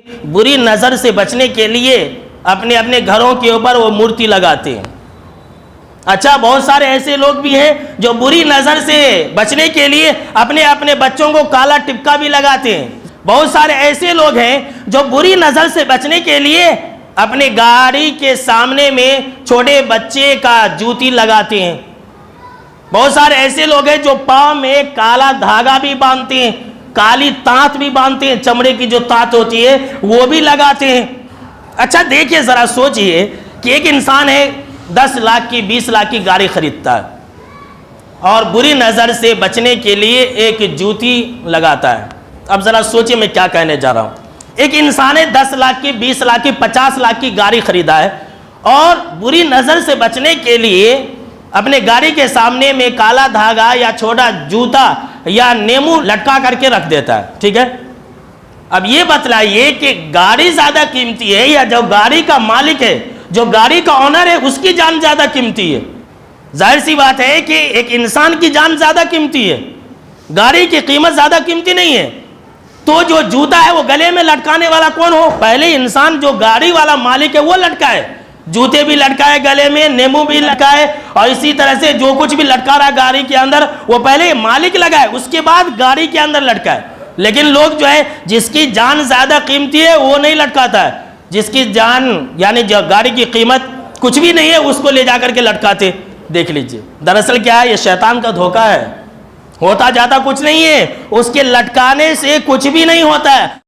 बुरी नज़र से बचने के लिए अपने अपने घरों के ऊपर वो मूर्ति लगाते हैं। अच्छा, बहुत सारे ऐसे लोग भी हैं जो बुरी नज़र से बचने के लिए अपने अपने बच्चों को काला टिपका भी लगाते हैं। बहुत सारे ऐसे लोग हैं जो बुरी नज़र से बचने के लिए अपने गाड़ी के सामने में छोटे बच्चे का जूती लगाते हैं। बहुत सारे ऐसे लोग हैं जो पाँव में काला धागा भी बांधते हैं, काली तांत भी बांधते हैं, चमड़े की जो तांत होती है वो भी लगाते हैं। अच्छा देखिए, ज़रा सोचिए कि एक इंसान है 10 लाख की 20 लाख की गाड़ी खरीदता है और बुरी नज़र से बचने के लिए एक जूती लगाता है। अब ज़रा सोचिए मैं क्या कहने जा रहा हूँ। एक इंसान है 10 लाख की 20 लाख की 50 लाख की गाड़ी खरीदा है और बुरी नज़र से बचने के लिए अपने गाड़ी के सामने में काला धागा या छोटा जूता या नेमू लटका करके रख देता है। ठीक है, अब ये बतलाइए कि गाड़ी ज़्यादा कीमती है या जो गाड़ी का मालिक है, जो गाड़ी का ऑनर है, उसकी जान ज़्यादा कीमती है? जाहिर सी बात है कि एक इंसान की जान ज़्यादा कीमती है, गाड़ी की कीमत ज़्यादा कीमती नहीं है। तो जो जूता है वो गले में लटकाने वाला कौन हो? पहले इंसान जो गाड़ी वाला मालिक है वो लटकाए, जूते भी लटकाए गले में, नेमू भी लटकाए और इसी तरह से जो कुछ भी लटका रहा है गाड़ी के अंदर वो पहले मालिक लगाए, उसके बाद गाड़ी के अंदर लटकाए। लेकिन लोग जो है जिसकी जान ज़्यादा कीमती है वो नहीं लटकाता है, जिसकी जान यानी जो गाड़ी की कीमत कुछ भी नहीं है उसको ले जा करके लटकाते। देख लीजिए, दरअसल क्या है, ये शैतान का धोखा है। होता जाता कुछ नहीं है, उसके लटकाने से कुछ भी नहीं होता है।